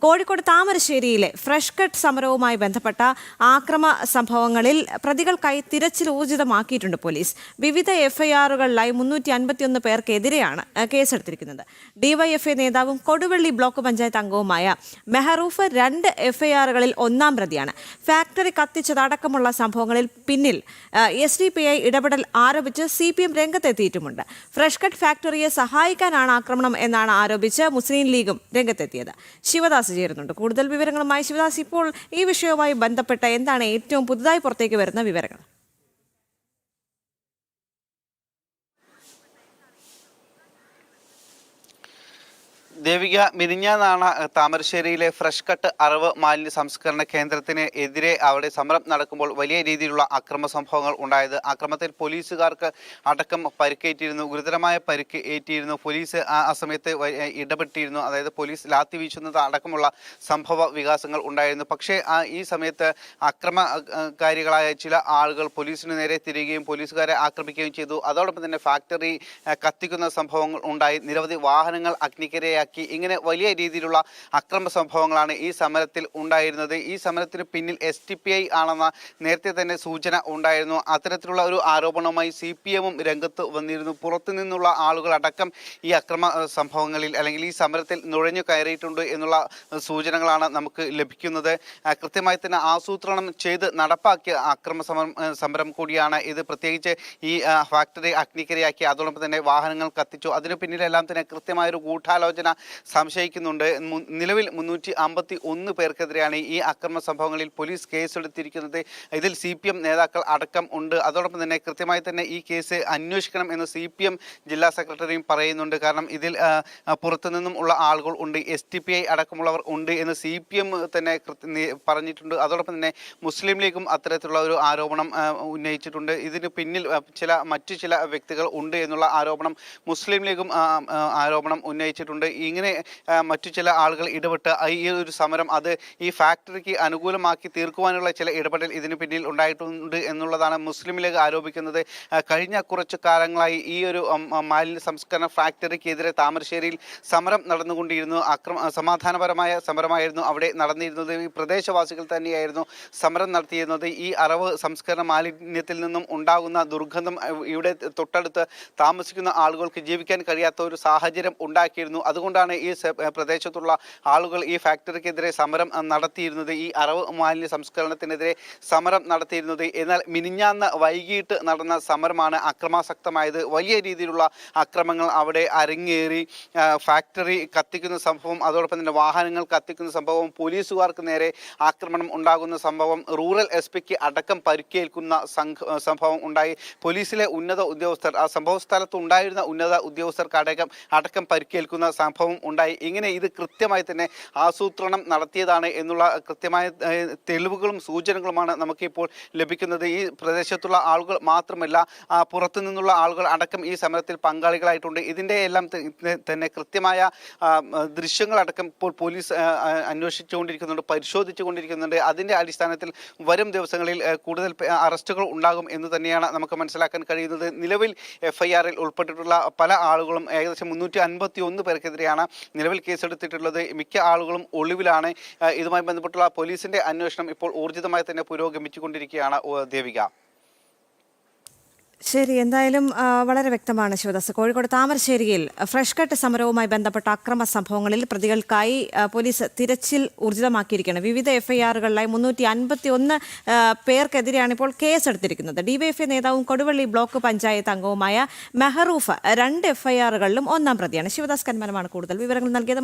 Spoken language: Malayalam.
കോഴിക്കോട് താമരശ്ശേരിയിലെ ഫ്രഷ് കട്ട് സമരവുമായി ബന്ധപ്പെട്ട ആക്രമ സംഭവങ്ങളിൽ പ്രതികൾക്കായി തിരച്ചിൽ ഊർജിതമാക്കിയിട്ടുണ്ട് പോലീസ്. വിവിധ എഫ്ഐആറുകളിലായി 351 പേർക്കെതിരെയാണ് കേസെടുത്തിരിക്കുന്നത്. ഡിവൈഎഫ്ഐ നേതാവും കൊടുവള്ളി ബ്ലോക്ക് പഞ്ചായത്ത് അംഗവുമായ മെഹറൂഫ് 2 എഫ്ഐആറുകളിൽ 1-ാം പ്രതിയാണ്. ഫാക്ടറി കത്തിച്ചതടക്കമുള്ള സംഭവങ്ങളിൽ പിന്നിൽ SDPI ഇടപെടൽ ആരോപിച്ച് CPM രംഗത്തെത്തിയിട്ടുമുണ്ട്. ഫ്രഷ് കട്ട് ഫാക്ടറിയെ സഹായിക്കാനാണ് ആക്രമണം എന്നാണ് ആരോപിച്ച് മുസ്ലിം ലീഗും രംഗത്തെത്തിയത്. ശിവദാസ് ചേരുന്നുണ്ട് കൂടുതൽ വിവരങ്ങളുമായി. ശിവദാസ്, ഇപ്പോൾ ഈ വിഷയവുമായി ബന്ധപ്പെട്ട് എന്താണ് ഏറ്റവും പുതുതായി പുറത്തേക്ക് വരുന്ന വിവരങ്ങൾ? ദേവിക, മിനിഞ്ഞാന്നാണ് താമരശ്ശേരിയിലെ ഫ്രഷ് കട്ട് അറവ് മാലിന്യ സംസ്കരണ കേന്ദ്രത്തിന് എതിരെ അവിടെ സമരം നടക്കുമ്പോൾ വലിയ രീതിയിലുള്ള അക്രമ സംഭവങ്ങൾ ഉണ്ടായത്. അക്രമത്തിൽ പോലീസുകാർക്ക് അടക്കം പരിക്കേറ്റിരുന്നു, ഗുരുതരമായ പരിക്ക് ഏറ്റിരുന്നു. പോലീസ് ആ സമയത്ത് ഇടപെട്ടിരുന്നു. അതായത് പോലീസ് ലാത്തി വീശുന്നത് അടക്കമുള്ള സംഭവ വികാസങ്ങൾ ഉണ്ടായിരുന്നു. പക്ഷേ ഈ സമയത്ത് അക്രമകാരികളായ ചില ആളുകൾ പോലീസിന് നേരെ തിരികുകയും പോലീസുകാരെ ആക്രമിക്കുകയും ചെയ്തു. അതോടൊപ്പം തന്നെ ഫാക്ടറി കത്തിക്കുന്ന സംഭവങ്ങൾ ഉണ്ടായി. നിരവധി വാഹനങ്ങൾ അഗ്നിക്കിരയാക്കി. ഇങ്ങനെ വലിയ രീതിയിലുള്ള അക്രമ സംഭവങ്ങളാണ് ഈ സമരത്തിൽ ഉണ്ടായിരുന്നത്. ഈ സമരത്തിന് പിന്നിൽ SDPI ആണെന്ന നേരത്തെ തന്നെ സൂചന ഉണ്ടായിരുന്നു. അത്തരത്തിലുള്ള ഒരു ആരോപണവുമായി CPM രംഗത്ത് വന്നിരുന്നു. പുറത്തു നിന്നുള്ള ആളുകളടക്കം ഈ അക്രമ സംഭവങ്ങളിൽ അല്ലെങ്കിൽ ഈ സമരത്തിൽ നുഴഞ്ഞു കയറിയിട്ടുണ്ട് എന്നുള്ള സൂചനകളാണ് നമുക്ക് ലഭിക്കുന്നത്. കൃത്യമായി തന്നെ ആസൂത്രണം ചെയ്ത് നടപ്പാക്കിയ സമരം കൂടിയാണ് ഇത്. പ്രത്യേകിച്ച് ഈ ഫാക്ടറി അഗ്നിക്കിരയാക്കി, അതോടൊപ്പം തന്നെ വാഹനങ്ങൾ കത്തിച്ചു. അതിനു പിന്നിലെല്ലാം തന്നെ കൃത്യമായൊരു ഗൂഢാലോചന സംശയിക്കുന്നുണ്ട്. നിലവിൽ 351 പേർക്കെതിരെയാണ് ഈ അക്രമ സംഭവങ്ങളിൽ പോലീസ് കേസെടുത്തിരിക്കുന്നത്. ഇതിൽ CPM നേതാക്കൾ അടക്കം ഉണ്ട്. അതോടൊപ്പം തന്നെ കൃത്യമായി തന്നെ ഈ കേസ് അന്വേഷിക്കണം എന്ന് CPM ജില്ലാ സെക്രട്ടറിയും പറയുന്നുണ്ട്. കാരണം ഇതിൽ പുറത്തുനിന്നും ഉള്ള ആളുകൾ ഉണ്ട്, SDPI അടക്കമുള്ളവർ ഉണ്ട് എന്ന് CPM തന്നെ പറഞ്ഞിട്ടുണ്ട്. അതോടൊപ്പം തന്നെ മുസ്ലിം ലീഗും അത്തരത്തിലുള്ള ഒരു ആരോപണം ഉന്നയിച്ചിട്ടുണ്ട്. ഇതിന് പിന്നിൽ മറ്റു ചില വ്യക്തികൾ ഉണ്ട് എന്നുള്ള ആരോപണം മുസ്ലിം ലീഗും ആരോപണം ഉന്നയിച്ചിട്ടുണ്ട്. ഇങ്ങനെ മറ്റു ചില ആളുകൾ ഇടപെട്ട് ഈ ഒരു സമരം അത് ഈ ഫാക്ടറിക്ക് അനുകൂലമാക്കി തീർക്കുവാനുള്ള ചില ഇടപെടൽ ഇതിന് പിന്നിൽ ഉണ്ടായിട്ടുണ്ട് എന്നുള്ളതാണ് മുസ്ലിം ലീഗ് ആരോപിക്കുന്നത്. കഴിഞ്ഞ കുറച്ചു കാലങ്ങളായി ഈ ഒരു മാലിന്യ സംസ്കരണ ഫാക്ടറിക്കെതിരെ താമരശ്ശേരിയിൽ സമരം നടന്നുകൊണ്ടിരുന്നു. സമാധാനപരമായ സമരമായിരുന്നു അവിടെ നടന്നിരുന്നത്. ഈ പ്രദേശവാസികൾ തന്നെയായിരുന്നു സമരം നടത്തിയിരുന്നത്. ഈ അറവ് സംസ്കരണ മാലിന്യത്തിൽ നിന്നും ഉണ്ടാകുന്ന ദുർഗന്ധം ഇവിടെ തൊട്ടടുത്ത് താമസിക്കുന്ന ആളുകൾക്ക് ജീവിക്കാൻ കഴിയാത്ത ഒരു സാഹചര്യം ഉണ്ടാക്കിയിരുന്നു. അതുകൊണ്ടാണ് ഈ പ്രദേശത്തുള്ള ആളുകൾ ഈ ഫാക്ടറിക്കെതിരെ സമരം നടത്തിയിരുന്നത്, ഈ അറവ് മാലിന്യ സംസ്കരണത്തിനെതിരെ സമരം നടത്തിയിരുന്നത്. എന്നാൽ മിനിഞ്ഞാന്ന് വൈകിട്ട് നടന്ന സമരമാണ് അക്രമാസക്തമായത്. വലിയ രീതിയിലുള്ള അക്രമങ്ങൾ അവിടെ അരങ്ങേറി. ഫാക്ടറി കത്തിക്കുന്ന സംഭവം, അതോടൊപ്പം തന്നെ വാഹനങ്ങൾ കത്തിക്കുന്ന സംഭവം, പോലീസുകാർക്ക് നേരെ ആക്രമണം ഉണ്ടാകുന്ന സംഭവം, റൂറൽ SPക്ക് അടക്കം പരിക്കേൽക്കുന്ന സംഭവം ഉണ്ടായി. പോലീസിലെ ഉന്നത ഉദ്യോഗസ്ഥർ, ആ സംഭവ സ്ഥലത്ത് ഉണ്ടായിരുന്ന ഉന്നത ഉദ്യോഗസ്ഥർക്ക് അടക്കം പരിക്കേൽക്കുന്ന സംഭവം ഉണ്ടായി. ഇങ്ങനെ ഇത് കൃത്യമായി തന്നെ ആസൂത്രണം നടത്തിയതാണ് എന്നുള്ള കൃത്യമായ തെളിവുകളും സൂചനകളുമാണ് നമുക്കിപ്പോൾ ലഭിക്കുന്നത്. ഈ പ്രദേശത്തുള്ള ആളുകൾ മാത്രമല്ല, പുറത്തു നിന്നുള്ള ആളുകൾ അടക്കം ഈ സമരത്തിൽ പങ്കാളികളായിട്ടുണ്ട്. ഇതിൻ്റെ എല്ലാം തന്നെ കൃത്യമായ ദൃശ്യങ്ങളടക്കം ഇപ്പോൾ പോലീസ് അന്വേഷിച്ചുകൊണ്ടിരിക്കുന്നുണ്ട്, പരിശോധിച്ചുകൊണ്ടിരിക്കുന്നുണ്ട്. അതിൻ്റെ അടിസ്ഥാനത്തിൽ വരും ദിവസങ്ങളിൽ കൂടുതൽ അറസ്റ്റുകൾ ഉണ്ടാകും എന്ന് തന്നെയാണ് നമുക്ക് മനസ്സിലാക്കാൻ കഴിയുന്നത്. നിലവിൽ FIRൽ ഉൾപ്പെട്ടിട്ടുള്ള പല ആളുകളും ഏകദേശം 351 പേർക്കെതിരെയാണ് നിലവിൽ കേസെടുത്തിട്ടുള്ളത്. മിക്ക ആളുകളും ഒളിവിലാണ്. ഇതുമായി ബന്ധപ്പെട്ടുള്ള പോലീസിന്റെ അന്വേഷണം ഇപ്പോൾ ഊർജിതമായി തന്നെ പുരോഗമിച്ചുകൊണ്ടിരിക്കുകയാണ് ദേവിക. ശരി, എന്തായാലും വളരെ വ്യക്തമാണ് ശിവദാസ്. കോഴിക്കോട് താമരശ്ശേരിയിൽ ഫ്രഷ് കട്ട് സമരവുമായി ബന്ധപ്പെട്ട അക്രമ സംഭവങ്ങളിൽ പ്രതികൾക്കായി പോലീസ് തിരച്ചിൽ ഊർജിതമാക്കിയിരിക്കുകയാണ്. വിവിധ FIRകളിലായി 351 പേർക്കെതിരെയാണ് ഇപ്പോൾ കേസെടുത്തിരിക്കുന്നത്. DYFI നേതാവും കൊടുവള്ളി ബ്ലോക്ക് പഞ്ചായത്ത് അംഗവുമായ മെഹറൂഫ് 2 FIRകളിലും 1-ാം പ്രതിയാണ്. ശിവദാസ് കന്മനമാണ് കൂടുതൽ വിവരങ്ങൾ നൽകിയത്.